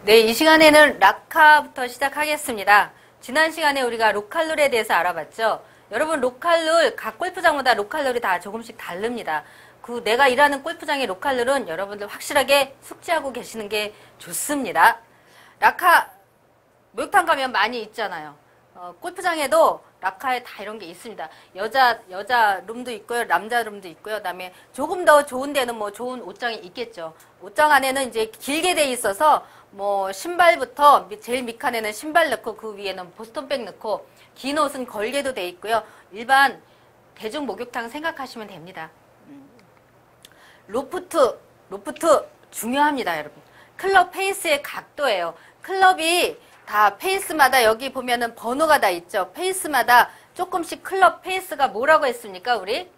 네, 이 시간에는 라카부터 시작하겠습니다. 지난 시간에 우리가 로컬룰에 대해서 알아봤죠. 여러분, 로컬룰, 각 골프장마다 로컬룰이 다 조금씩 다릅니다. 내가 일하는 골프장의 로컬룰은 여러분들 확실하게 숙지하고 계시는 게 좋습니다. 라카, 목욕탕 가면 많이 있잖아요. 골프장에도 라카에 다 이런 게 있습니다. 여자 룸도 있고요. 남자 룸도 있고요. 그다음에 조금 더 좋은 데는 뭐 좋은 옷장이 있겠죠. 옷장 안에는 이제 길게 돼 있어서 뭐 신발부터 제일 밑칸에는 신발 넣고 그 위에는 보스턴백 넣고 긴 옷은 걸개도 돼 있고요. 일반 대중 목욕탕 생각하시면 됩니다. 로프트 중요합니다, 여러분. 클럽 페이스의 각도예요. 클럽이 다 페이스마다 여기 보면은 번호가 다 있죠. 페이스마다 조금씩 클럽 페이스가 뭐라고 했습니까? 우리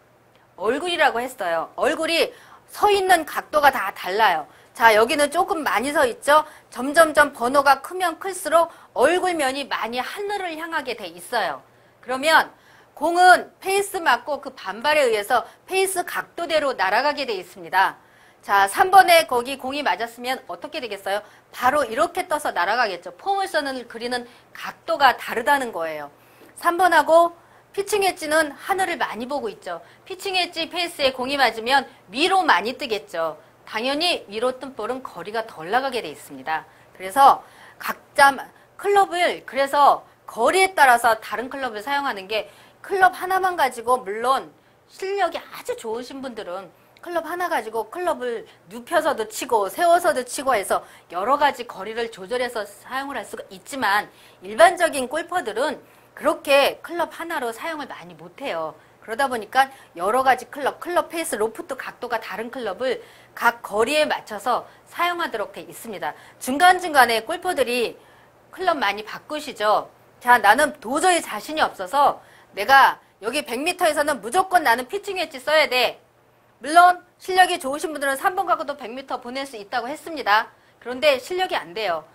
얼굴이라고 했어요. 얼굴이 서 있는 각도가 다 달라요. 자, 여기는 조금 많이 서 있죠. 점점점 번호가 크면 클수록 얼굴면이 많이 하늘을 향하게 돼 있어요. 그러면 공은 페이스 맞고 그 반발에 의해서 페이스 각도대로 날아가게 돼 있습니다. 자, 3번에 거기 공이 맞았으면 어떻게 되겠어요? 바로 이렇게 떠서 날아가겠죠. 포물선을 그리는 각도가 다르다는 거예요. 3번하고 피칭 엣지는 하늘을 많이 보고 있죠. 피칭 엣지 페이스에 공이 맞으면 위로 많이 뜨겠죠. 당연히 위로 뜬 볼은 거리가 덜 나가게 돼 있습니다. 그래서 각자 클럽을 그래서 거리에 따라서 다른 클럽을 사용하는 게 클럽 하나만 가지고 물론 실력이 아주 좋으신 분들은 클럽 하나 가지고 클럽을 눕혀서도 치고 세워서도 치고 해서 여러 가지 거리를 조절해서 사용을 할 수가 있지만 일반적인 골퍼들은 그렇게 클럽 하나로 사용을 많이 못해요. 그러다 보니까 여러 가지 클럽 페이스, 로프트 각도가 다른 클럽을 각 거리에 맞춰서 사용하도록 돼 있습니다. 중간중간에 골퍼들이 클럽 많이 바꾸시죠. 자, 나는 도저히 자신이 없어서 내가 여기 100m에서는 무조건 나는 피칭 웨지 써야 돼. 물론 실력이 좋으신 분들은 3번 가고도 100m 보낼 수 있다고 했습니다. 그런데 실력이 안 돼요.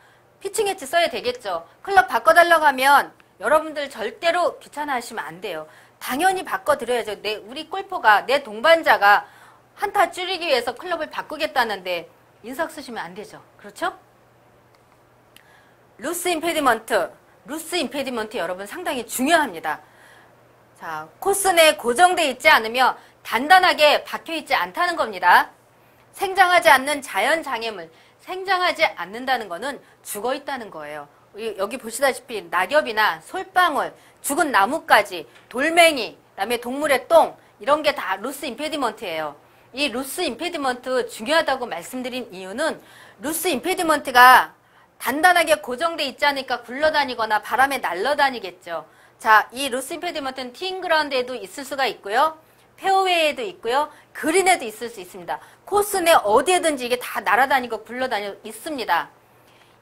피칭 웨지 써야 되겠죠. 클럽 바꿔달라고 하면 여러분들 절대로 귀찮아하시면 안 돼요. 당연히 바꿔드려야죠. 우리 골퍼가, 내 동반자가 한타 줄이기 위해서 클럽을 바꾸겠다는데 인석 쓰시면 안 되죠. 그렇죠? 루스 임페디먼트 여러분 상당히 중요합니다. 자, 코스 내에 고정돼 있지 않으며 단단하게 박혀 있지 않다는 겁니다. 생장하지 않는 자연 장애물, 생장하지 않는다는 거는 죽어 있다는 거예요. 여기 보시다시피 낙엽이나 솔방울, 죽은 나무까지, 돌멩이, 그다음에 동물의 똥 이런 게 다 루스 임페디먼트예요. 이 루스 임페디먼트 중요하다고 말씀드린 이유는 루스 임페디먼트가 단단하게 고정돼 있지 않으니까 굴러다니거나 바람에 날아다니겠죠. 자, 이 루스 임페디먼트는 티잉 그라운드에도 있을 수가 있고요. 페어웨이에도 있고요. 그린에도 있을 수 있습니다. 코스 내 어디에든지 이게 다 날아다니고 굴러다니고 있습니다.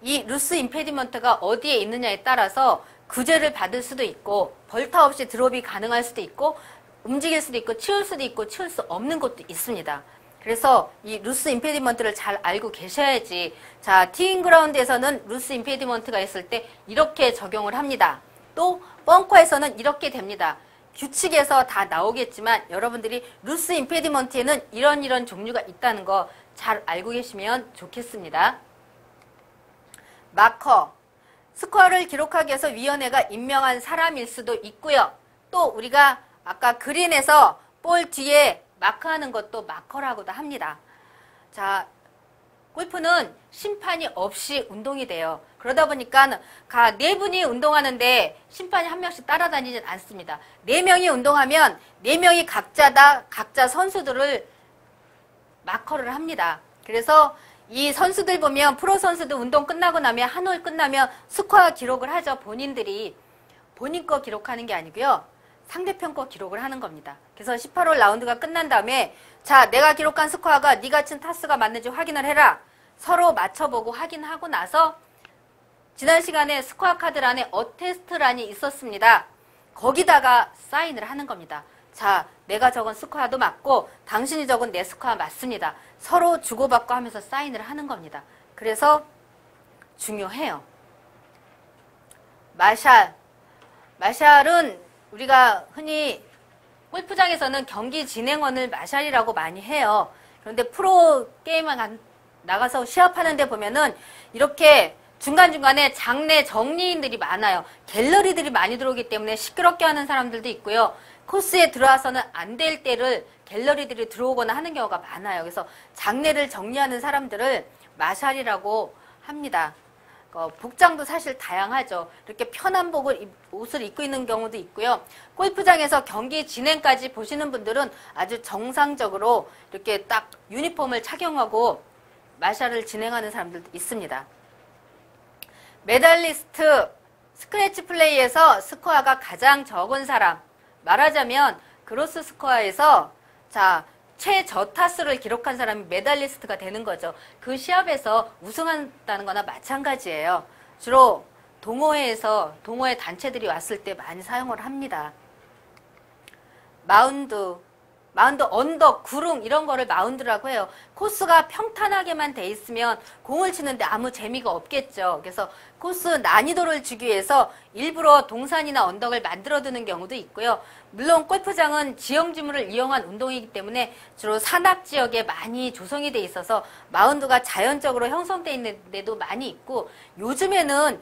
이 루스 임페디먼트가 어디에 있느냐에 따라서 구제를 받을 수도 있고 벌타 없이 드롭이 가능할 수도 있고 움직일 수도 있고 치울 수도 있고 치울 수 없는 곳도 있습니다. 그래서 이 루스 임페디먼트를 잘 알고 계셔야지. 자, 티잉 그라운드에서는 루스 임페디먼트가 있을 때 이렇게 적용을 합니다. 또 벙커에서는 이렇게 됩니다. 규칙에서 다 나오겠지만 여러분들이 루스 임페디먼트에는 이런 종류가 있다는 거 잘 알고 계시면 좋겠습니다. 마커, 스코어를 기록하기 위해서 위원회가 임명한 사람일 수도 있고요. 또 우리가 아까 그린에서 볼 뒤에 마크하는 것도 마커라고도 합니다. 자, 골프는 심판이 없이 운동이 돼요. 그러다 보니까 네 분이 운동하는데 심판이 한 명씩 따라다니진 않습니다. 4명이 운동하면 4명이 각자 선수들을 마커를 합니다. 그래서 이 선수들 보면 프로 선수들 운동 끝나고 나면 한 홀 끝나면 스코어 기록을 하죠. 본인들이 본인 거 기록하는 게 아니고요. 상대편 거 기록을 하는 겁니다. 그래서 18홀 라운드가 끝난 다음에 자, 내가 기록한 스코어가 네가 친 타수가 맞는지 확인을 해라. 서로 맞춰보고 확인하고 나서 지난 시간에 스코어 카드란에 어테스트란이 있었습니다. 거기다가 사인을 하는 겁니다. 자, 내가 적은 스코어도 맞고 당신이 적은 내 스코어 맞습니다. 서로 주고받고 하면서 사인을 하는 겁니다. 그래서 중요해요. 마샬은 우리가 흔히 골프장에서는 경기 진행원을 마샬이라고 많이 해요. 그런데 프로 게임을 나가서 시합하는 데 보면은 이렇게 중간중간에 장내 정리인들이 많아요. 갤러리들이 많이 들어오기 때문에 시끄럽게 하는 사람들도 있고요. 코스에 들어와서는 안 될 때를 갤러리들이 들어오거나 하는 경우가 많아요. 그래서 장내를 정리하는 사람들을 마샬이라고 합니다. 복장도 사실 다양하죠. 이렇게 편한 옷을 입고 있는 경우도 있고요. 골프장에서 경기 진행까지 보시는 분들은 아주 정상적으로 이렇게 딱 유니폼을 착용하고 마샬을 진행하는 사람들도 있습니다. 메달리스트, 스크래치 플레이에서 스코어가 가장 적은 사람, 말하자면 그로스 스코어에서 최저타수를 기록한 사람이 메달리스트가 되는 거죠. 그 시합에서 우승한다는 거나 마찬가지예요. 주로 동호회 단체들이 왔을 때 많이 사용을 합니다. 마운드, 언덕, 구릉 이런 거를 마운드라고 해요. 코스가 평탄하게만 돼 있으면 공을 치는데 아무 재미가 없겠죠. 그래서 코스 난이도를 주기 위해서 일부러 동산이나 언덕을 만들어두는 경우도 있고요. 물론 골프장은 지형지물을 이용한 운동이기 때문에 주로 산악 지역에 많이 조성이 돼 있어서 마운드가 자연적으로 형성돼 있는 데도 많이 있고, 요즘에는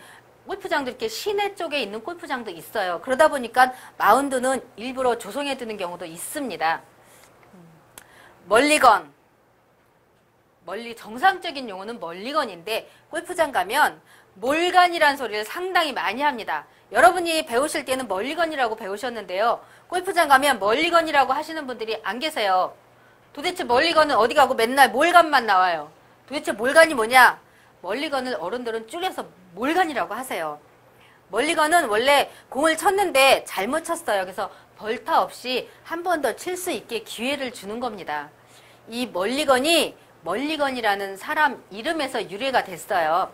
골프장도 이렇게 시내 쪽에 있는 골프장도 있어요. 그러다 보니까 마운드는 일부러 조성해 두는 경우도 있습니다. 멀리건, 정상적인 용어는 멀리건인데 골프장 가면 몰간이라는 소리를 상당히 많이 합니다. 여러분이 배우실 때는 멀리건이라고 배우셨는데요. 골프장 가면 멀리건이라고 하시는 분들이 안 계세요. 도대체 멀리건은 어디 가고 맨날 몰간만 나와요. 도대체 몰간이 뭐냐? 멀리건을 어른들은 줄여서 몰간이라고 하세요. 멀리건은 원래 공을 쳤는데 잘못 쳤어요. 그래서 벌타 없이 한 번 더 칠 수 있게 기회를 주는 겁니다. 이 멀리건이라는 사람 이름에서 유래가 됐어요.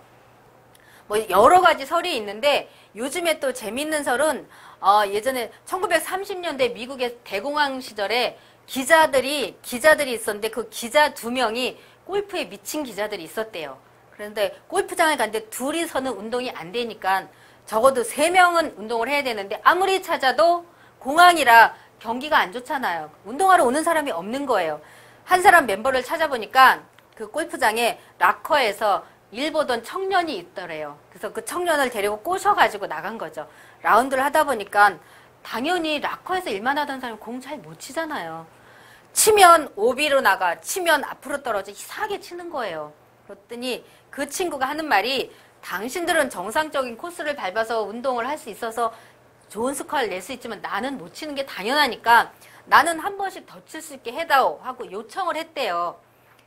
여러 가지 설이 있는데, 요즘에 또 재밌는 설은 예전에 1930년대 미국의 대공황 시절에 기자들이 있었는데 그 기자 2명이 골프에 미친 기자들이 있었대요. 그런데 골프장을 갔는데 둘이서는 운동이 안 되니까 적어도 3명은 운동을 해야 되는데 아무리 찾아도 공항이라 경기가 안 좋잖아요. 운동하러 오는 사람이 없는 거예요. 한 사람 멤버를 찾아보니까 그 골프장에 락커에서 일 보던 청년이 있더래요. 그래서 그 청년을 데리고 꼬셔가지고 나간 거죠. 라운드를 하다 보니까 당연히 락커에서 일만 하던 사람이 공 잘 못 치잖아요. 치면 오비로 나가, 치면 앞으로 떨어져 이상하게 치는 거예요. 그랬더니 그 친구가 하는 말이, 당신들은 정상적인 코스를 밟아서 운동을 할 수 있어서 좋은 스코어를 낼 수 있지만 나는 못 치는 게 당연하니까 나는 한 번씩 더 칠 수 있게 해다오 하고 요청을 했대요.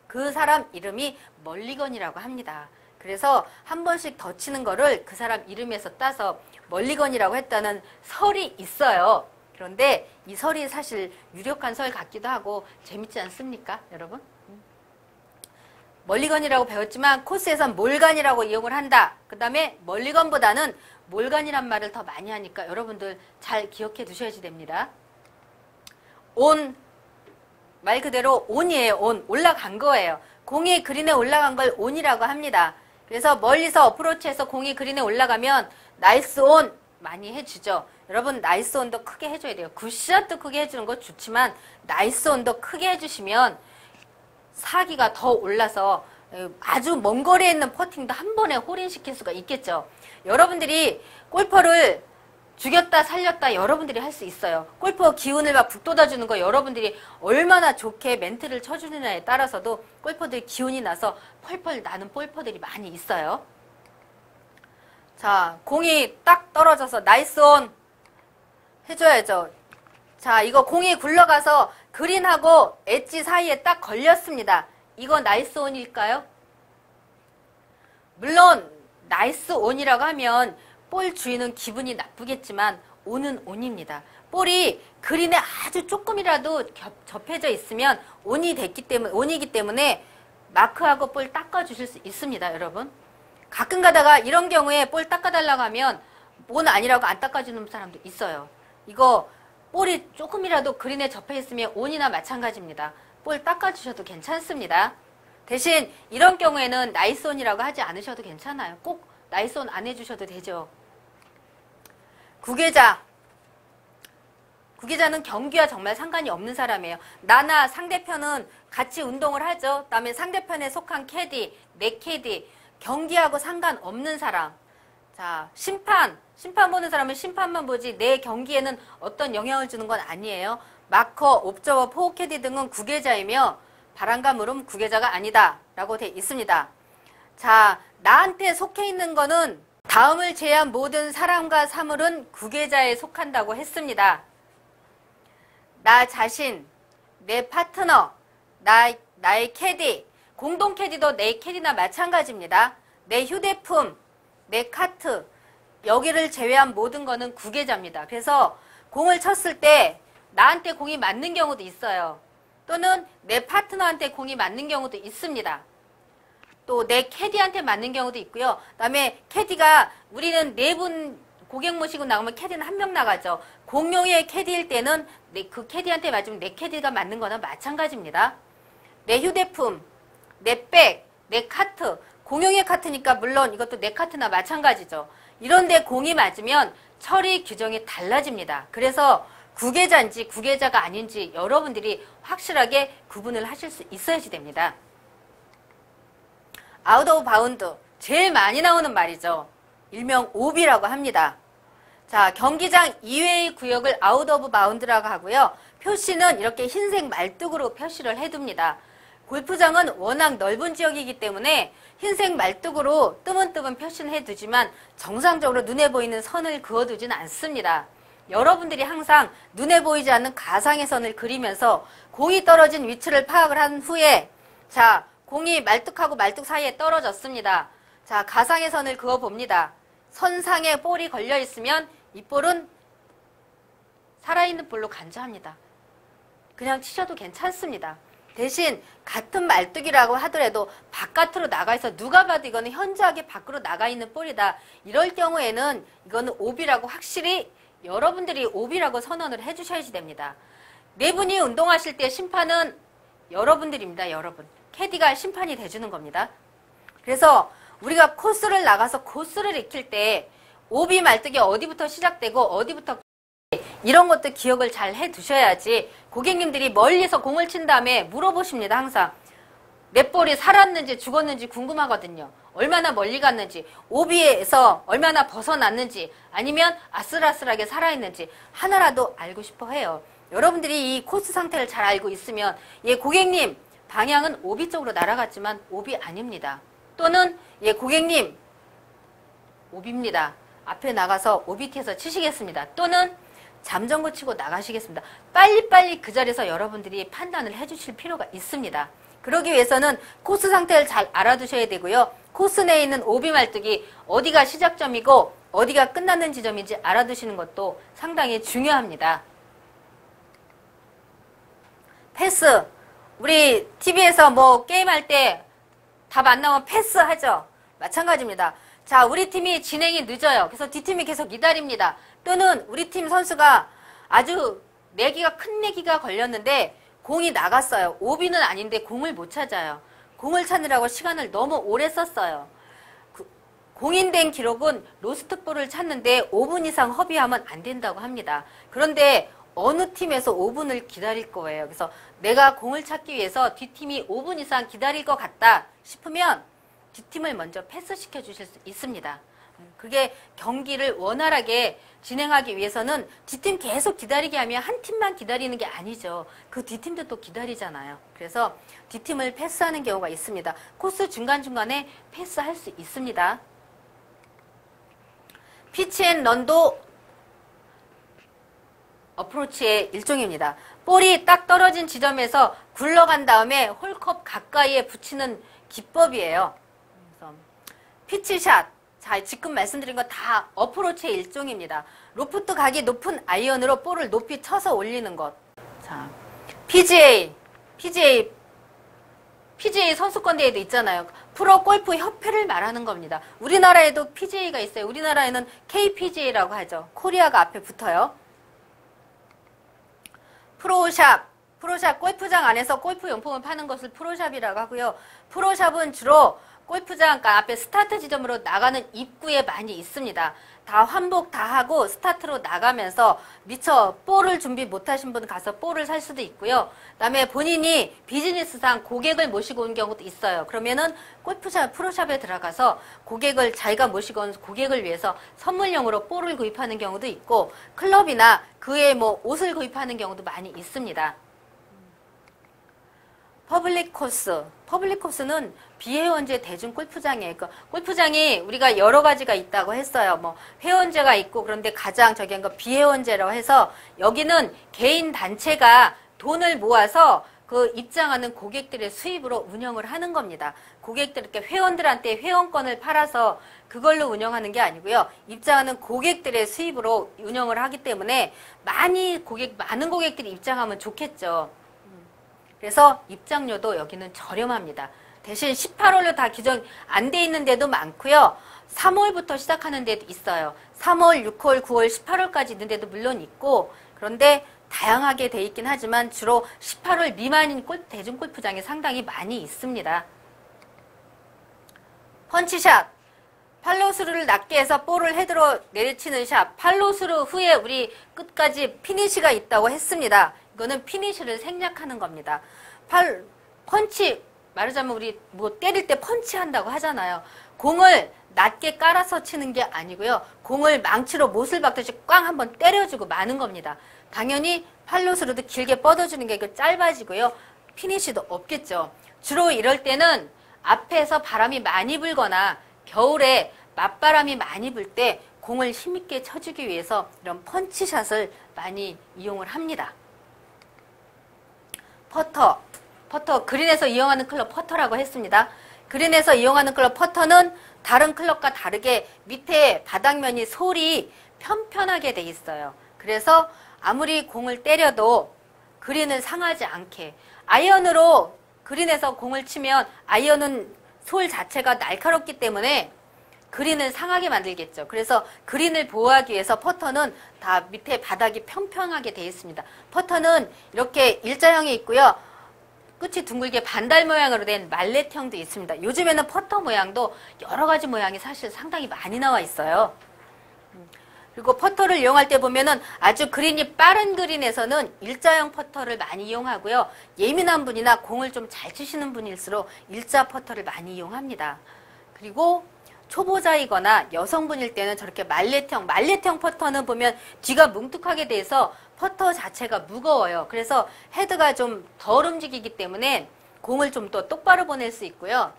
그 사람 이름이 멀리건이라고 합니다. 그래서 한 번씩 더 치는 거를 그 사람 이름에서 따서 멀리건이라고 했다는 설이 있어요. 그런데 이 설이 사실 유력한 설 같기도 하고 재밌지 않습니까, 여러분? 멀리건이라고 배웠지만 코스에선 몰간이라고 이용을 한다. 그 다음에 멀리건보다는 몰간이란 말을 더 많이 하니까 여러분들 잘 기억해 두셔야지 됩니다. 온, 말 그대로 온이에요. 온, 올라간 거예요. 공이 그린에 올라간 걸 온이라고 합니다. 그래서 멀리서 어프로치해서 공이 그린에 올라가면 나이스 온 많이 해주죠. 여러분 나이스 온도 크게 해줘야 돼요. 굿샷도 크게 해주는 거 좋지만 나이스 온도 크게 해주시면 사기가 더 올라서 아주 먼 거리에 있는 퍼팅도 한 번에 홀인시킬 수가 있겠죠. 여러분들이 골퍼를 죽였다 살렸다 여러분들이 할 수 있어요. 골퍼 기운을 막 북돋아주는 거 여러분들이 얼마나 좋게 멘트를 쳐주느냐에 따라서도 골퍼들이 기운이 나서 펄펄 나는 골퍼들이 많이 있어요. 자, 공이 딱 떨어져서 나이스 온 해줘야죠. 자, 이거 공이 굴러가서 그린하고 엣지 사이에 딱 걸렸습니다. 이거 나이스 온일까요? 물론 나이스 온이라고 하면 볼 주인은 기분이 나쁘겠지만 온은 온입니다. 볼이 그린에 아주 조금이라도 접해져 있으면 온이기 때문에 마크하고 볼 닦아주실 수 있습니다, 여러분. 가끔 가다가 이런 경우에 볼 닦아달라고 하면 온 아니라고 안 닦아주는 사람도 있어요. 이거 볼이 조금이라도 그린에 접해 있으면 온이나 마찬가지입니다. 볼 닦아주셔도 괜찮습니다. 대신 이런 경우에는 나이스 온이라고 하지 않으셔도 괜찮아요. 꼭 나이스 온 안 해주셔도 되죠. 구계자는 경기와 정말 상관이 없는 사람이에요. 나나 상대편은 같이 운동을 하죠. 그다음에 상대편에 속한 캐디, 내 캐디, 경기하고 상관없는 사람. 자, 심판 보는 사람은 심판만 보지 내 경기에는 어떤 영향을 주는 건 아니에요. 마커, 옵저버, 포 캐디 등은 구계자이며 바람과 물음 구계자가 아니다 라고 돼 있습니다. 자, 나한테 속해 있는 거는 다음을 제외한 모든 사람과 사물은 구계자에 속한다고 했습니다. 나 자신, 내 파트너, 나의 캐디, 공동 캐디도 내 캐디나 마찬가지입니다. 내 휴대폰, 내 카트, 여기를 제외한 모든 거는 구계자입니다. 그래서 공을 쳤을 때 나한테 공이 맞는 경우도 있어요. 또는 내 파트너한테 공이 맞는 경우도 있습니다. 또 내 캐디한테 맞는 경우도 있고요. 그다음에 캐디가 우리는 4분 고객 모시고 나가면 캐디는 1명 나가죠. 공용의 캐디일 때는 그 캐디한테 맞으면 내 캐디가 맞는 거나 마찬가지입니다. 내 휴대폰, 내 백, 내 카트, 공용의 카트니까 물론 이것도 내 카트나 마찬가지죠. 이런데 공이 맞으면 처리 규정이 달라집니다. 그래서 구계자인지 구계자가 아닌지 여러분들이 확실하게 구분을 하실 수 있어야지 됩니다. 아웃 오브 바운드, 제일 많이 나오는 말이죠. 일명 오비라고 합니다. 자, 경기장 이외의 구역을 아웃 오브 바운드라고 하고요. 표시는 이렇게 흰색 말뚝으로 표시를 해둡니다. 골프장은 워낙 넓은 지역이기 때문에 흰색 말뚝으로 뜨문뜨문 표시는 해두지만 정상적으로 눈에 보이는 선을 그어두지는 않습니다. 여러분들이 항상 눈에 보이지 않는 가상의 선을 그리면서 공이 떨어진 위치를 파악을 한 후에 자, 공이 말뚝하고 말뚝 사이에 떨어졌습니다. 자, 가상의 선을 그어봅니다. 선상에 볼이 걸려있으면 이 볼은 살아있는 볼로 간주합니다. 그냥 치셔도 괜찮습니다. 대신 같은 말뚝이라고 하더라도 바깥으로 나가 있어 누가 봐도 이거는 현저하게 밖으로 나가 있는 볼이다. 이럴 경우에는 이거는 오비라고 확실히 여러분들이 오비라고 선언을 해주셔야지 됩니다. 4분이 운동하실 때 심판은 여러분들입니다. 여러분. 캐디가 심판이 돼주는 겁니다. 그래서 우리가 코스를 나가서 코스를 익힐 때 오비 말뚝이 어디부터 시작되고 어디부터 이런 것도 기억을 잘 해두셔야지 고객님들이 멀리서 공을 친 다음에 물어보십니다. 항상 내 볼이 살았는지 죽었는지 궁금하거든요. 얼마나 멀리 갔는지, 오비에서 얼마나 벗어났는지, 아니면 아슬아슬하게 살아있는지 하나라도 알고 싶어 해요. 여러분들이 이 코스 상태를 잘 알고 있으면 예, 고객님 방향은 오비 쪽으로 날아갔지만 오비 아닙니다. 또는 예, 고객님 오비입니다. 앞에 나가서 오비티에서 치시겠습니다. 또는 잠정고 치고 나가시겠습니다. 빨리빨리 그 자리에서 여러분들이 판단을 해주실 필요가 있습니다. 그러기 위해서는 코스 상태를 잘 알아두셔야 되고요. 코스 내에 있는 오비 말뚝이 어디가 시작점이고 어디가 끝나는 지점인지 알아두시는 것도 상당히 중요합니다. 패스. 우리 TV에서 뭐 게임할 때 답 안 나오면 패스하죠. 마찬가지입니다. 자, 우리 팀이 진행이 늦어요. 그래서 뒷팀이 계속 기다립니다. 또는 우리 팀 선수가 아주 큰 내기가 걸렸는데 공이 나갔어요. 오비는 아닌데 공을 못 찾아요. 공을 찾느라고 시간을 너무 오래 썼어요. 공인된 기록은 로스트볼을 찾는데 5분 이상 허비하면 안 된다고 합니다. 그런데 어느 팀에서 5분을 기다릴 거예요. 그래서 내가 공을 찾기 위해서 뒷팀이 5분 이상 기다릴 것 같다 싶으면 뒷팀을 먼저 패스시켜 주실 수 있습니다. 그게 경기를 원활하게 진행하기 위해서는 뒷팀 계속 기다리게 하면 한 팀만 기다리는 게 아니죠. 그 뒷팀도 또 기다리잖아요. 그래서 뒷팀을 패스하는 경우가 있습니다. 코스 중간중간에 패스할 수 있습니다. 피치앤런도 어프로치의 일종입니다. 볼이 딱 떨어진 지점에서 굴러간 다음에 홀컵 가까이에 붙이는 기법이에요. 그래서 피치샷. 자, 지금 말씀드린 거 다 어프로치의 일종입니다. 로프트 각이 높은 아이언으로 볼을 높이 쳐서 올리는 것. 자, PGA 선수권 대회도 있잖아요. 프로 골프 협회를 말하는 겁니다. 우리나라에도 PGA가 있어요. 우리나라에는 KPGA라고 하죠. 코리아가 앞에 붙어요. 프로샵 골프장 안에서 골프 용품을 파는 것을 프로샵이라고 하고요. 프로샵은 주로 골프장 앞에 스타트 지점으로 나가는 입구에 많이 있습니다. 다 환복 다 하고 스타트로 나가면서 미처 볼을 준비 못하신 분 가서 볼을 살 수도 있고요. 그다음에 본인이 비즈니스상 고객을 모시고 온 경우도 있어요. 그러면은 골프샵, 프로샵에 들어가서 고객을 자기가 모시고 온 고객을 위해서 선물용으로 볼을 구입하는 경우도 있고 클럽이나 그 외에 뭐 옷을 구입하는 경우도 많이 있습니다. 퍼블릭 코스. 퍼블릭 코스는 비회원제 대중 골프장이에요. 그러니까 골프장이 우리가 여러 가지가 있다고 했어요. 뭐 회원제가 있고 그런데 가장 저기 한 거 비회원제라고 해서 여기는 개인 단체가 돈을 모아서 그 입장하는 고객들의 수입으로 운영을 하는 겁니다. 고객들, 이렇게 회원들한테 회원권을 팔아서 그걸로 운영하는 게 아니고요. 입장하는 고객들의 수입으로 운영을 하기 때문에 많은 고객들이 입장하면 좋겠죠. 그래서 입장료도 여기는 저렴합니다. 대신 18홀로 다 규정 안 돼 있는 데도 많고요. 3홀부터 시작하는 데도 있어요. 3홀, 6홀, 9홀, 18홀까지 있는 데도 물론 있고 그런데 다양하게 돼 있긴 하지만 주로 18홀 미만인 대중 골프장이 상당히 많이 있습니다. 펀치샷. 팔로스루를 낮게 해서 볼을 헤드로 내리치는 샷. 팔로스루 후에 우리 끝까지 피니시가 있다고 했습니다. 이거는 피니시를 생략하는 겁니다. 펀치, 말하자면 우리 뭐 때릴 때 펀치한다고 하잖아요. 공을 낮게 깔아서 치는 게 아니고요. 공을 망치로 못을 박듯이 꽝 한번 때려주고 마는 겁니다. 당연히 팔로스루도 길게 뻗어주는 게 짧아지고요. 피니시도 없겠죠. 주로 이럴 때는 앞에서 바람이 많이 불거나 겨울에 맞바람이 많이 불 때 공을 힘있게 쳐주기 위해서 이런 펀치샷을 많이 이용을 합니다. 퍼터, 그린에서 이용하는 클럽 퍼터라고 했습니다. 그린에서 이용하는 클럽 퍼터는 다른 클럽과 다르게 밑에 바닥면이 솔이 편편하게 돼 있어요. 그래서 아무리 공을 때려도 그린은 상하지 않게 아이언으로 그린에서 공을 치면 아이언은 솔 자체가 날카롭기 때문에 그린을 상하게 만들겠죠. 그래서 그린을 보호하기 위해서 퍼터는 다 밑에 바닥이 평평하게 되어 있습니다. 퍼터는 이렇게 일자형이 있고요. 끝이 둥글게 반달 모양으로 된 말렛형도 있습니다. 요즘에는 퍼터 모양도 여러 가지 모양이 사실 상당히 많이 나와 있어요. 그리고 퍼터를 이용할 때 보면은 아주 그린이 빠른 그린에서는 일자형 퍼터를 많이 이용하고요. 예민한 분이나 공을 좀 잘 치시는 분일수록 일자 퍼터를 많이 이용합니다. 그리고 초보자이거나 여성분일 때는 저렇게 말렛형 퍼터는 보면 뒤가 뭉툭하게 돼서 퍼터 자체가 무거워요. 그래서 헤드가 좀 덜 움직이기 때문에 공을 좀 더 똑바로 보낼 수 있고요.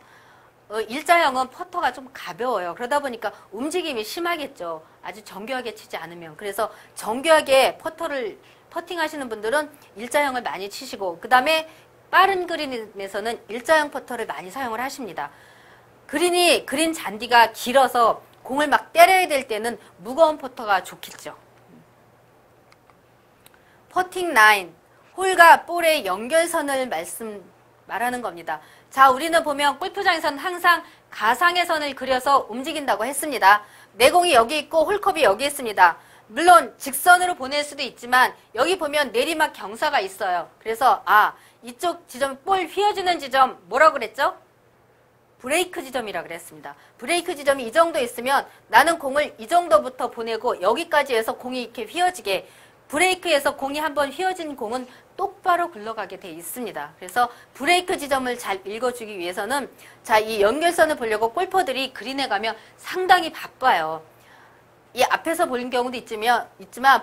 일자형은 퍼터가 좀 가벼워요. 그러다 보니까 움직임이 심하겠죠. 아주 정교하게 치지 않으면. 그래서 정교하게 퍼팅 하시는 분들은 일자형을 많이 치시고 그 다음에 빠른 그린에서는 일자형 퍼터를 많이 사용을 하십니다. 그린 잔디가 길어서 공을 막 때려야 될 때는 무거운 퍼터가 좋겠죠. 퍼팅 라인, 홀과 볼의 연결선을 말하는 겁니다. 자, 우리는 보면 골프장에서는 항상 가상의 선을 그려서 움직인다고 했습니다. 내 공이 여기 있고 홀컵이 여기 있습니다. 물론 직선으로 보낼 수도 있지만 여기 보면 내리막 경사가 있어요. 그래서 이쪽 지점, 볼 휘어주는 지점 뭐라고 그랬죠? 브레이크 지점이라고 그랬습니다. 브레이크 지점이 이 정도 있으면 나는 공을 이 정도부터 보내고 여기까지 해서 공이 이렇게 휘어지게 브레이크에서 공이 한번 휘어진 공은 똑바로 굴러가게 돼 있습니다. 그래서 브레이크 지점을 잘 읽어주기 위해서는 자, 이 연결선을 보려고 골퍼들이 그린에 가면 상당히 바빠요. 이 앞에서 보는 경우도 있지만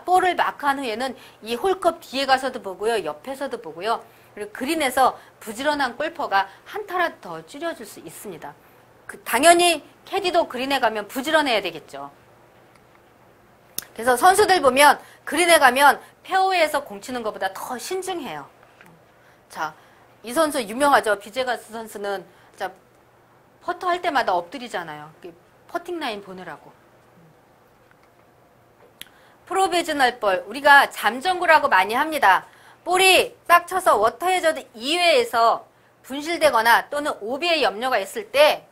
볼을 마크한 후에는 이 홀컵 뒤에 가서도 보고요. 옆에서도 보고요. 그리고 그린에서 부지런한 골퍼가 한타라도 더 줄여줄 수 있습니다. 당연히 캐디도 그린에 가면 부지런해야 되겠죠. 그래서 선수들 보면 그린에 가면 페어웨이에서 공 치는 것보다 더 신중해요. 자, 이 선수 유명하죠. 비제가스 선수는 자, 퍼터 할 때마다 엎드리잖아요. 퍼팅 라인 보느라고. 프로비저널 볼, 우리가 잠정구라고 많이 합니다. 볼이 딱 쳐서 워터 해저드 이외에서 분실되거나 또는 오비의 염려가 있을 때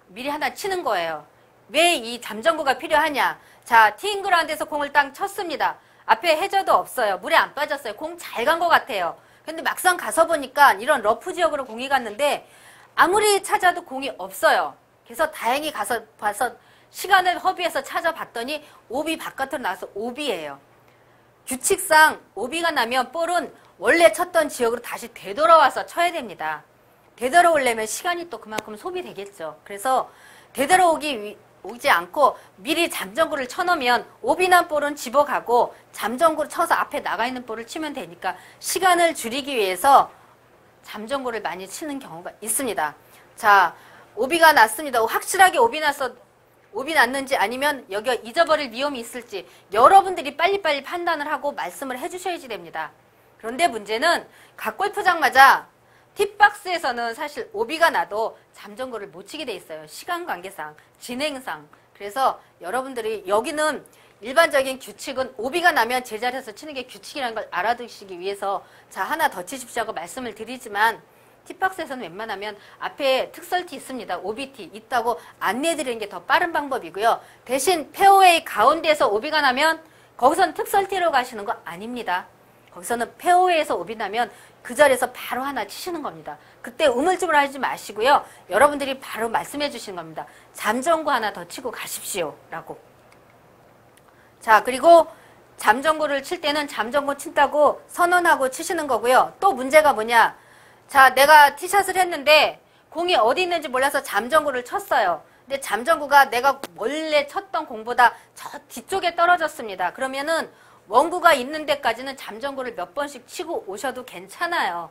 미리 하나 치는 거예요. 왜 이 잠정구가 필요하냐? 자, 티잉그라운드에서 공을 딱 쳤습니다. 앞에 해저드 없어요. 물에 안 빠졌어요. 공 잘 간 것 같아요. 근데 막상 가서 보니까 이런 러프 지역으로 공이 갔는데 아무리 찾아도 공이 없어요. 그래서 다행히 가서 봐서 시간을 허비해서 찾아봤더니 오비 바깥으로 나와서 오비예요. 규칙상 오비가 나면 볼은 원래 쳤던 지역으로 다시 되돌아와서 쳐야 됩니다. 되돌아오려면 시간이 또 그만큼 소비되겠죠. 그래서 오지 않고 미리 잠정구를 쳐놓으면 오비 난 볼은 집어가고 잠정구를 쳐서 앞에 나가 있는 볼을 치면 되니까 시간을 줄이기 위해서 잠정구를 많이 치는 경우가 있습니다. 자, 오비가 났습니다. 확실하게 오비 났는지 아니면 여기가 잊어버릴 위험이 있을지 여러분들이 빨리빨리 판단을 하고 말씀을 해주셔야지 됩니다. 그런데 문제는 각 골프장마다 팁박스에서는 사실 오비가 나도 잠정구를 못 치게 돼 있어요. 시간 관계상, 진행상. 그래서 여러분들이 여기는 일반적인 규칙은 오비가 나면 제자리에서 치는 게 규칙이라는 걸 알아두시기 위해서 자, 하나 더 치십시오 하고 말씀을 드리지만 팁박스에서는 웬만하면 앞에 특설티 있습니다. 오비티 있다고 안내해드리는 게 더 빠른 방법이고요. 대신 페어웨이 가운데에서 오비가 나면 거기서는 특설티로 가시는 거 아닙니다. 거기서는 페어웨이에서 오비 나면 그 자리에서 바로 하나 치시는 겁니다. 그때 우물쭈물 하지 마시고요. 여러분들이 바로 말씀해 주시는 겁니다. 잠정구 하나 더 치고 가십시오. 라고. 자, 그리고 잠정구를 칠 때는 잠정구 친다고 선언하고 치시는 거고요. 또 문제가 뭐냐. 자, 내가 티샷을 했는데 공이 어디 있는지 몰라서 잠정구를 쳤어요. 근데 잠정구가 내가 원래 쳤던 공보다 저 뒤쪽에 떨어졌습니다. 그러면은 원구가 있는 데까지는 잠정구를 몇 번씩 치고 오셔도 괜찮아요.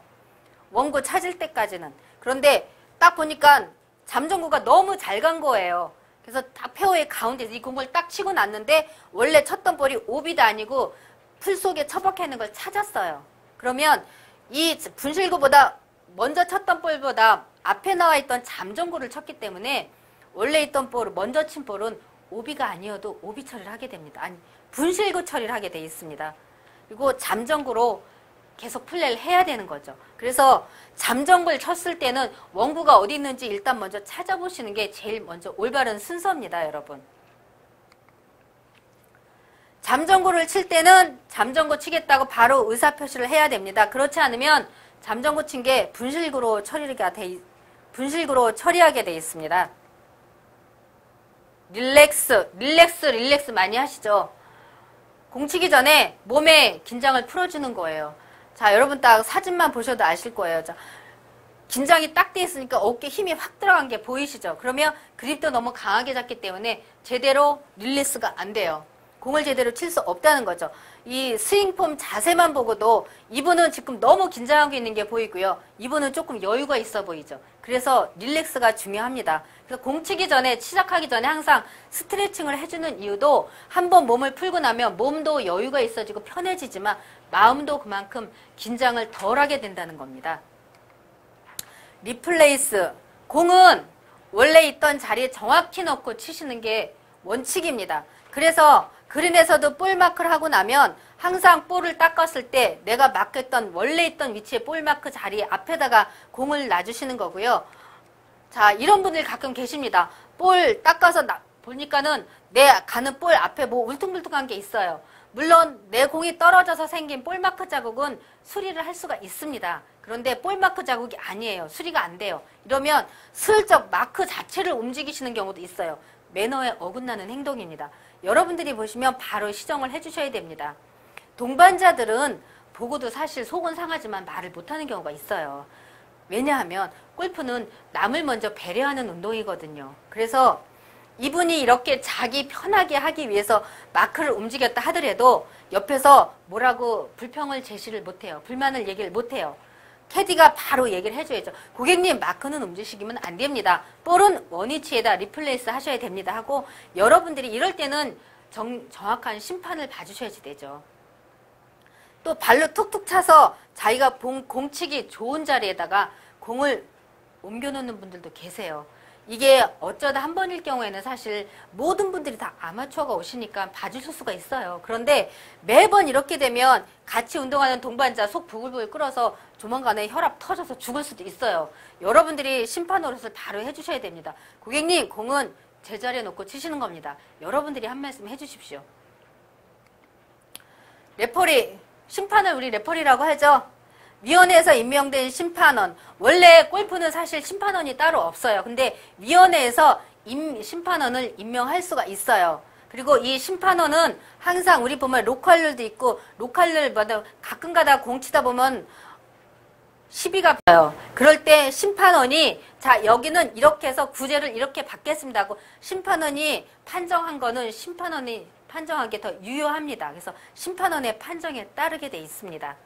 원구 찾을 때까지는. 그런데 딱 보니까 잠정구가 너무 잘 간 거예요. 그래서 딱 페어웨이 가운데서 이 공을 딱 치고 났는데 원래 쳤던 볼이 오비도 아니고 풀 속에 처박혀 있는 걸 찾았어요. 그러면 이 분실구보다 먼저 쳤던 볼보다 앞에 나와 있던 잠정구를 쳤기 때문에 원래 있던 볼을 먼저 친 볼은 오비가 아니어도 오비 처리를 하게 됩니다. 아니, 분실구 처리를 하게 돼 있습니다. 그리고 잠정구로 계속 플레이를 해야 되는 거죠. 그래서 잠정구를 쳤을 때는 원구가 어디 있는지 일단 먼저 찾아보시는 게 제일 먼저 올바른 순서입니다, 여러분. 잠정구를 칠 때는 잠정구 치겠다고 바로 의사표시를 해야 됩니다. 그렇지 않으면 잠정구 친 게 분실구로 처리하게 돼 있습니다. 릴렉스 많이 하시죠. 공 치기 전에 몸의 긴장을 풀어주는 거예요. 자, 여러분 딱 사진만 보셔도 아실 거예요. 자, 긴장이 딱 돼 있으니까 어깨에 힘이 확 들어간 게 보이시죠? 그러면 그립도 너무 강하게 잡기 때문에 제대로 릴리스가 안 돼요. 공을 제대로 칠 수 없다는 거죠. 이 스윙폼 자세만 보고도 이분은 지금 너무 긴장하고 있는 게 보이고요. 이분은 조금 여유가 있어 보이죠. 그래서 릴렉스가 중요합니다. 그래서 공 치기 전에, 시작하기 전에 항상 스트레칭을 해주는 이유도 한번 몸을 풀고 나면 몸도 여유가 있어지고 편해지지만 마음도 그만큼 긴장을 덜하게 된다는 겁니다. 리플레이스. 공은 원래 있던 자리에 정확히 넣고 치시는 게 원칙입니다. 그래서 그린에서도 볼 마크를 하고 나면 항상 볼을 닦았을 때 내가 마크했던 원래 있던 위치에 볼 마크 자리 앞에다가 공을 놔주시는 거고요. 자, 이런 분들이 가끔 계십니다. 볼 닦아서 보니까는 내 가는 볼 앞에 뭐 울퉁불퉁한 게 있어요. 물론 내 공이 떨어져서 생긴 볼 마크 자국은 수리를 할 수가 있습니다. 그런데 볼 마크 자국이 아니에요. 수리가 안 돼요. 이러면 슬쩍 마크 자체를 움직이시는 경우도 있어요. 매너에 어긋나는 행동입니다. 여러분들이 보시면 바로 시정을 해주셔야 됩니다. 동반자들은 보고도 사실 속은 상하지만 말을 못하는 경우가 있어요. 왜냐하면 골프는 남을 먼저 배려하는 운동이거든요. 그래서 이분이 이렇게 자기 편하게 하기 위해서 마크를 움직였다 하더라도 옆에서 뭐라고 불평을 제시를 못해요. 불만을 얘기를 못해요. 캐디가 바로 얘기를 해줘야죠. 고객님, 마크는 움직이시면 안 됩니다. 볼은 원위치에다 리플레이스 하셔야 됩니다 하고 여러분들이 이럴 때는 정확한 심판을 봐주셔야지 되죠. 또 발로 툭툭 차서 자기가 공치기 좋은 자리에다가 공을 옮겨놓는 분들도 계세요. 이게 어쩌다 한 번일 경우에는 사실 모든 분들이 다 아마추어가 오시니까 봐주실 수가 있어요. 그런데 매번 이렇게 되면 같이 운동하는 동반자 속 부글부글 끓어서 조만간에 혈압 터져서 죽을 수도 있어요. 여러분들이 심판 노릇을 바로 해주셔야 됩니다. 고객님, 공은 제자리에 놓고 치시는 겁니다. 여러분들이 한 말씀 해주십시오. 레퍼리, 심판을 우리 레퍼리라고 하죠. 위원회에서 임명된 심판원. 원래 골프는 사실 심판원이 따로 없어요. 근데 위원회에서 심판원을 임명할 수가 있어요. 그리고 이 심판원은 항상 우리 보면 로컬룰도 있고, 로컬룰마다 가끔 가다 공 치다 보면 시비가 붙어요. 그럴 때 심판원이 자, 여기는 이렇게 해서 구제를 이렇게 받겠습니다 하고 심판원이 판정한 거는 심판원이 판정한 게 더 유효합니다. 그래서 심판원의 판정에 따르게 돼 있습니다.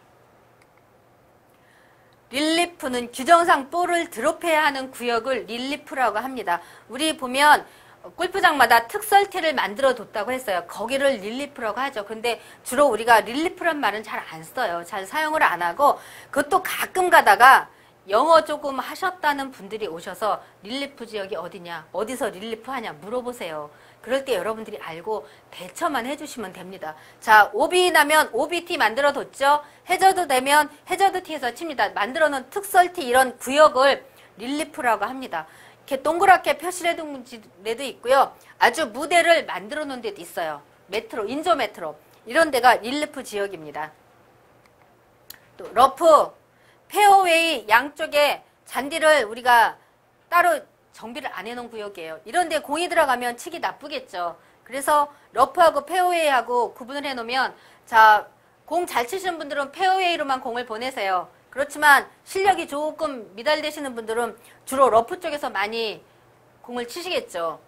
릴리프는 규정상 볼을 드롭해야 하는 구역을 릴리프라고 합니다. 우리 보면 골프장마다 특설티를 만들어 뒀다고 했어요. 거기를 릴리프라고 하죠. 근데 주로 우리가 릴리프란 말은 잘 안 써요. 잘 사용을 안 하고, 그것도 가끔 가다가 영어 조금 하셨다는 분들이 오셔서 릴리프 지역이 어디냐, 어디서 릴리프 하냐 물어보세요. 그럴 때 여러분들이 알고 대처만 해주시면 됩니다. 자, OB 나면 OBT 만들어 뒀죠. 해저드 되면 해저드 티에서 칩니다. 만들어 놓은 특설티 이런 구역을 릴리프라고 합니다. 이렇게 동그랗게 표시해 둔 데도 있고요. 아주 무대를 만들어 놓은 데도 있어요. 메트로, 인조 메트로. 이런 데가 릴리프 지역입니다. 또 러프, 페어웨이 양쪽에 잔디를 우리가 따로 정비를 안 해놓은 구역이에요. 이런 데 공이 들어가면 치기 나쁘겠죠. 그래서 러프하고 페어웨이하고 구분을 해놓으면, 자, 공 잘 치시는 분들은 페어웨이로만 공을 보내세요. 그렇지만 실력이 조금 미달되시는 분들은 주로 러프 쪽에서 많이 공을 치시겠죠.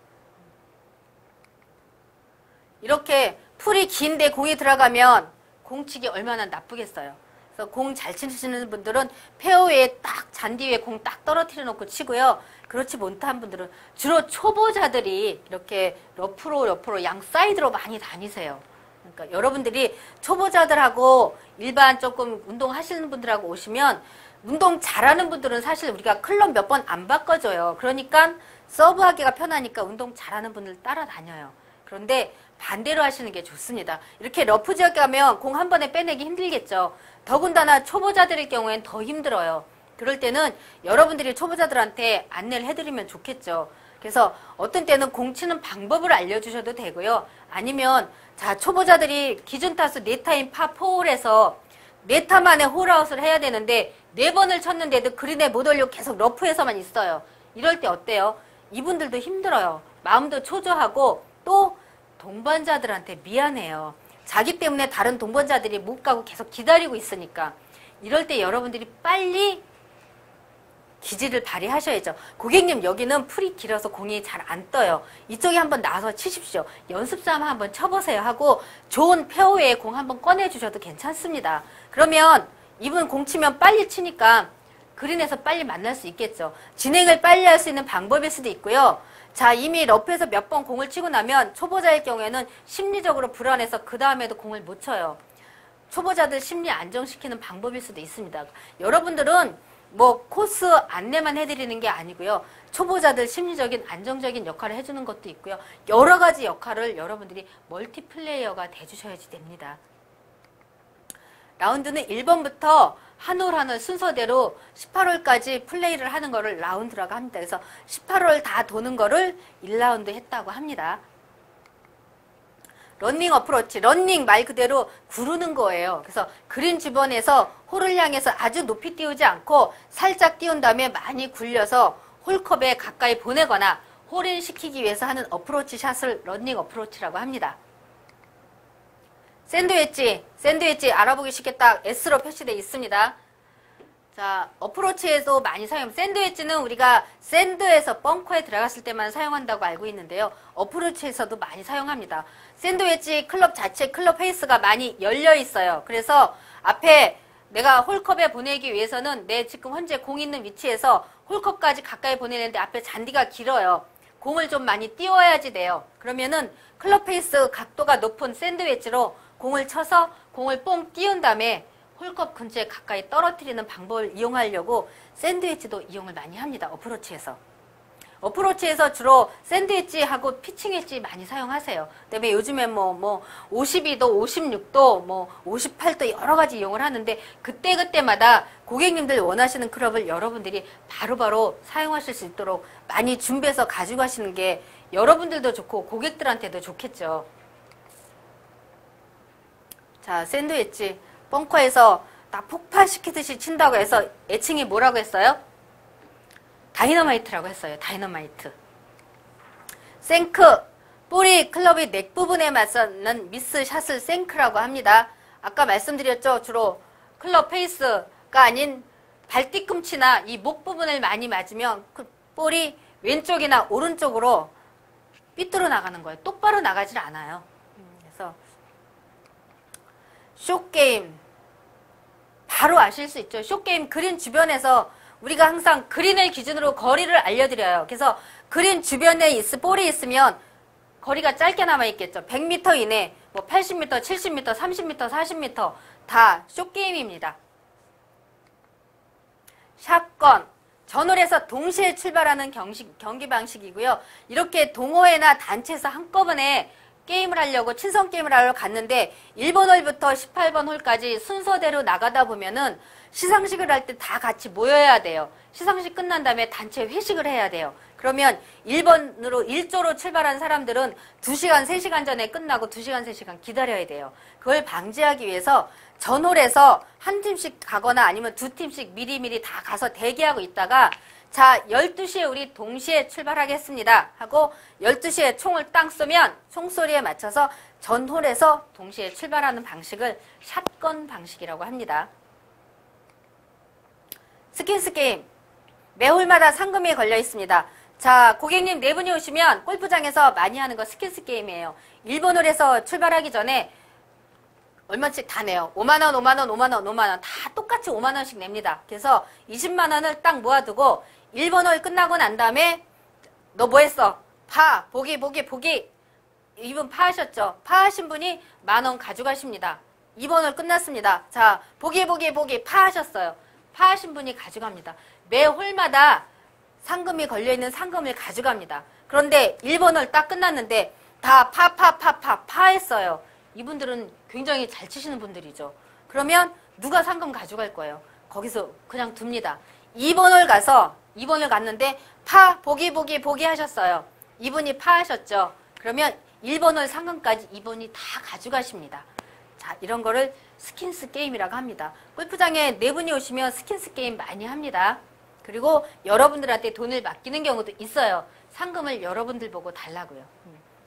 이렇게 풀이 긴데 공이 들어가면 공치기 얼마나 나쁘겠어요. 그래서 공 잘 치시는 분들은 페어웨이에 딱 잔디 위에 공 딱 떨어뜨려 놓고 치고요. 그렇지 못한 분들은 주로 초보자들이 이렇게 러프로 양 사이드로 많이 다니세요. 그러니까 여러분들이 초보자들하고 일반 조금 운동하시는 분들하고 오시면, 운동 잘하는 분들은 사실 우리가 클럽 몇 번 안 바꿔줘요. 그러니까 서브하기가 편하니까 운동 잘하는 분들 따라다녀요. 그런데 반대로 하시는 게 좋습니다. 이렇게 러프 지역 가면 공 한 번에 빼내기 힘들겠죠. 더군다나 초보자들의 경우엔 더 힘들어요. 그럴 때는 여러분들이 초보자들한테 안내를 해드리면 좋겠죠. 그래서 어떤 때는 공 치는 방법을 알려주셔도 되고요. 아니면 자, 초보자들이 기준 타수 4타인 파4홀에서 4타 만에 홀아웃을 해야 되는데 4번을 쳤는데도 그린에 못 올려 계속 러프에서만 있어요. 이럴 때 어때요? 이분들도 힘들어요. 마음도 초조하고 또 동반자들한테 미안해요. 자기 때문에 다른 동반자들이 못 가고 계속 기다리고 있으니까. 이럴 때 여러분들이 빨리 기지를 발휘하셔야죠. 고객님, 여기는 풀이 길어서 공이 잘 안 떠요. 이쪽에 한번 나와서 치십시오. 연습삼 한번 쳐보세요 하고 좋은 페어웨이에 공 한번 꺼내주셔도 괜찮습니다. 그러면 이분 공 치면 빨리 치니까 그린에서 빨리 만날 수 있겠죠. 진행을 빨리 할 수 있는 방법일 수도 있고요. 자, 이미 러프에서 몇 번 공을 치고 나면 초보자일 경우에는 심리적으로 불안해서 그 다음에도 공을 못 쳐요. 초보자들 심리 안정시키는 방법일 수도 있습니다. 여러분들은 뭐 코스 안내만 해드리는 게 아니고요. 초보자들 심리적인 안정적인 역할을 해주는 것도 있고요. 여러 가지 역할을 여러분들이 멀티플레이어가 돼주셔야지 됩니다. 라운드는 1번부터 한 홀 한 홀 순서대로 18홀까지 플레이를 하는 거를 라운드라고 합니다. 그래서 18홀 다 도는 거를 1라운드 했다고 합니다. 러닝 어프로치, 러닝 말 그대로 구르는 거예요. 그래서 그린 주변에서 홀을 향해서 아주 높이 띄우지 않고 살짝 띄운 다음에 많이 굴려서 홀컵에 가까이 보내거나 홀인 시키기 위해서 하는 어프로치 샷을 러닝 어프로치라고 합니다. 샌드웨지 알아보기 쉽게 딱 S로 표시되어 있습니다. 자, 어프로치에도 많이 사용합니다. 샌드웨지는 우리가 샌드에서 벙커에 들어갔을 때만 사용한다고 알고 있는데요. 어프로치에서도 많이 사용합니다. 샌드웨지 클럽 자체 클럽 페이스가 많이 열려 있어요. 그래서 앞에 내가 홀컵에 보내기 위해서는 내 지금 현재 공 있는 위치에서 홀컵까지 가까이 보내는데 앞에 잔디가 길어요. 공을 좀 많이 띄워야지 돼요. 그러면은 클럽 페이스 각도가 높은 샌드웨지로 공을 쳐서 공을 뽕 띄운 다음에 홀컵 근처에 가까이 떨어뜨리는 방법을 이용하려고 샌드웨지도 이용을 많이 합니다. 어프로치에서 주로 샌드웨지하고 피칭 웨지 많이 사용하세요. 그다음에 요즘에 뭐 52도, 56도, 58도 여러 가지 이용을 하는데 그때마다 고객님들 원하시는 클럽을 여러분들이 바로바로 사용하실 수 있도록 많이 준비해서 가지고 가시는 게 여러분들도 좋고 고객들한테도 좋겠죠. 자, 샌드웨지 벙커에서 딱 폭파시키듯이 친다고 해서 애칭이 뭐라고 했어요? 다이너마이트라고 했어요. 다이너마이트. 생크. 볼이 클럽의 넥 부분에 맞서는 미스 샷을 생크라고 합니다. 아까 말씀드렸죠. 주로 클럽 페이스가 아닌 발 뒤꿈치나 이 목 부분을 많이 맞으면 그 볼이 왼쪽이나 오른쪽으로 삐뚤어 나가는 거예요. 똑바로 나가질 않아요. 그래서 숏게임 바로 아실 수 있죠. 숏게임 그린 주변에서 우리가 항상 그린을 기준으로 거리를 알려드려요. 그래서 그린 주변에 볼이 있으면 거리가 짧게 남아있겠죠. 100m 이내, 뭐 80m, 70m, 30m, 40m 다 숏게임입니다. 샷건, 전홀에서 동시에 출발하는 경기 방식이고요. 이렇게 동호회나 단체에서 한꺼번에 게임을 하려고 친선 게임을 하러 갔는데 1번 홀부터 18번 홀까지 순서대로 나가다 보면은 시상식을 할 때 다 같이 모여야 돼요. 시상식 끝난 다음에 단체 회식을 해야 돼요. 그러면 1번으로 1조로 출발한 사람들은 2시간, 3시간 전에 끝나고 2시간, 3시간 기다려야 돼요. 그걸 방지하기 위해서 전홀에서 한 팀씩 가거나 아니면 두 팀씩 미리미리 다 가서 대기하고 있다가 자, 12시에 우리 동시에 출발하겠습니다 하고 12시에 총을 땅 쏘면 총소리에 맞춰서 전홀에서 동시에 출발하는 방식을 샷건 방식이라고 합니다. 스킨스 게임. 매 홀마다 상금이 걸려 있습니다. 자, 고객님 네 분이 오시면 골프장에서 많이 하는 거 스킨스 게임이에요. 1번 홀에서 출발하기 전에 얼마씩 다 내요. 5만원, 5만원, 5만원, 5만원 다 똑같이 5만원씩 냅니다. 그래서 20만원을 딱 모아두고 1번 홀 끝나고 난 다음에 너 뭐 했어? 파, 보기. 이분 파하셨죠? 파하신 분이 만원 가져가십니다. 2번 홀 끝났습니다. 자, 보기 파하셨어요. 파하신 분이 가져갑니다. 매 홀마다 상금이 걸려있는 상금을 가져갑니다. 그런데 1번 홀 딱 끝났는데 다 파했어요. 이분들은 굉장히 잘 치시는 분들이죠. 그러면 누가 상금 가져갈 거예요? 거기서 그냥 둡니다. 2번 홀 가서 2번 홀 갔는데 파, 보기 하셨어요. 이분이 파하셨죠. 그러면 1번 홀 상금까지 이분이 다 가져가십니다. 자, 이런 거를 스킨스 게임이라고 합니다. 골프장에 네 분이 오시면 스킨스 게임 많이 합니다. 그리고 여러분들한테 돈을 맡기는 경우도 있어요. 상금을 여러분들 보고 달라고요.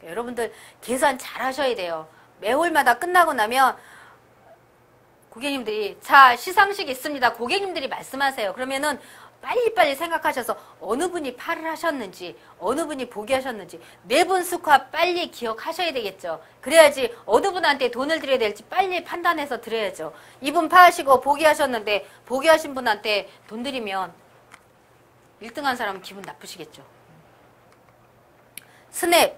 여러분들 계산 잘 하셔야 돼요. 매 홀마다 끝나고 나면 고객님들이 자, 시상식 있습니다. 고객님들이 말씀하세요. 그러면은 빨리빨리 생각하셔서 어느 분이 파를 하셨는지 어느 분이 보기 하셨는지 네 분 스코어 빨리 기억하셔야 되겠죠. 그래야지 어느 분한테 돈을 드려야 될지 빨리 판단해서 드려야죠. 이분 파하시고 보기 하셨는데 보기 하신 분한테 돈 드리면 1등한 사람은 기분 나쁘시겠죠. 스냅.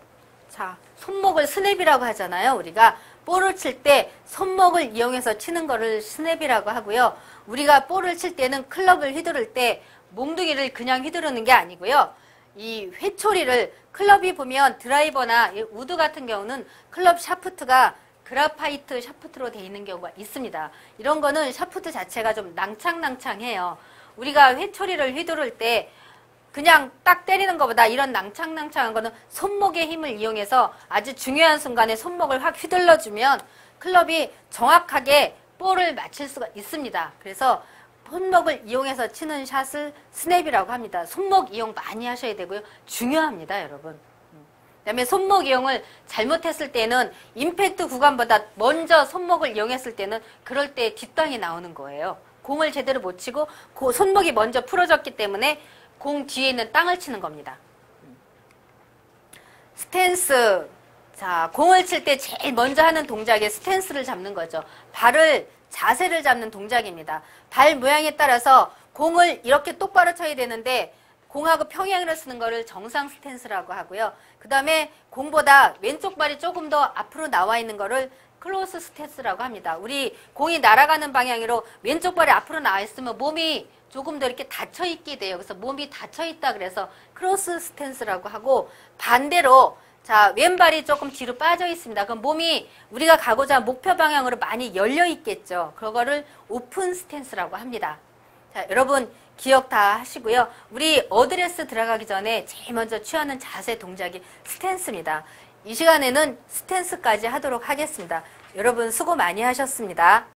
자, 손목을 스냅이라고 하잖아요. 우리가 볼을 칠 때 손목을 이용해서 치는 거를 스냅이라고 하고요. 우리가 볼을 칠 때는 클럽을 휘두를 때 몽둥이를 그냥 휘두르는 게 아니고요. 이 회초리를 클럽이 보면 드라이버나 우드 같은 경우는 클럽 샤프트가 그라파이트 샤프트로 되어 있는 경우가 있습니다. 이런 거는 샤프트 자체가 좀 낭창낭창해요. 우리가 회초리를 휘두를 때 그냥 딱 때리는 것보다 이런 낭창낭창한 거는 손목의 힘을 이용해서 아주 중요한 순간에 손목을 확 휘둘러주면 클럽이 정확하게 볼을 맞힐 수가 있습니다. 그래서 손목을 이용해서 치는 샷을 스냅이라고 합니다. 손목 이용 많이 하셔야 되고요. 중요합니다, 여러분. 그 다음에 손목 이용을 잘못했을 때는 임팩트 구간보다 먼저 손목을 이용했을 때는 그럴 때 뒷땅이 나오는 거예요. 공을 제대로 못 치고 손목이 먼저 풀어졌기 때문에 공 뒤에 있는 땅을 치는 겁니다. 스탠스. 자, 공을 칠 때 제일 먼저 하는 동작이 스탠스를 잡는 거죠. 자세를 잡는 동작입니다. 발 모양에 따라서 공을 이렇게 똑바로 쳐야 되는데 공하고 평행으로 쓰는 거를 정상 스탠스라고 하고요. 그 다음에 공보다 왼쪽 발이 조금 더 앞으로 나와 있는 거를 클로스 스탠스라고 합니다. 우리 공이 날아가는 방향으로 왼쪽 발이 앞으로 나와 있으면 몸이 조금 더 이렇게 닫혀 있게 돼요. 그래서 몸이 닫혀 있다 그래서 크로스 스탠스라고 하고 반대로 자, 왼발이 조금 뒤로 빠져 있습니다. 그럼 몸이 우리가 가고자 하는 목표 방향으로 많이 열려 있겠죠. 그거를 오픈 스탠스라고 합니다. 자, 여러분 기억 다 하시고요. 우리 어드레스 들어가기 전에 제일 먼저 취하는 자세 동작이 스탠스입니다. 이 시간에는 스탠스까지 하도록 하겠습니다. 여러분 수고 많이 하셨습니다.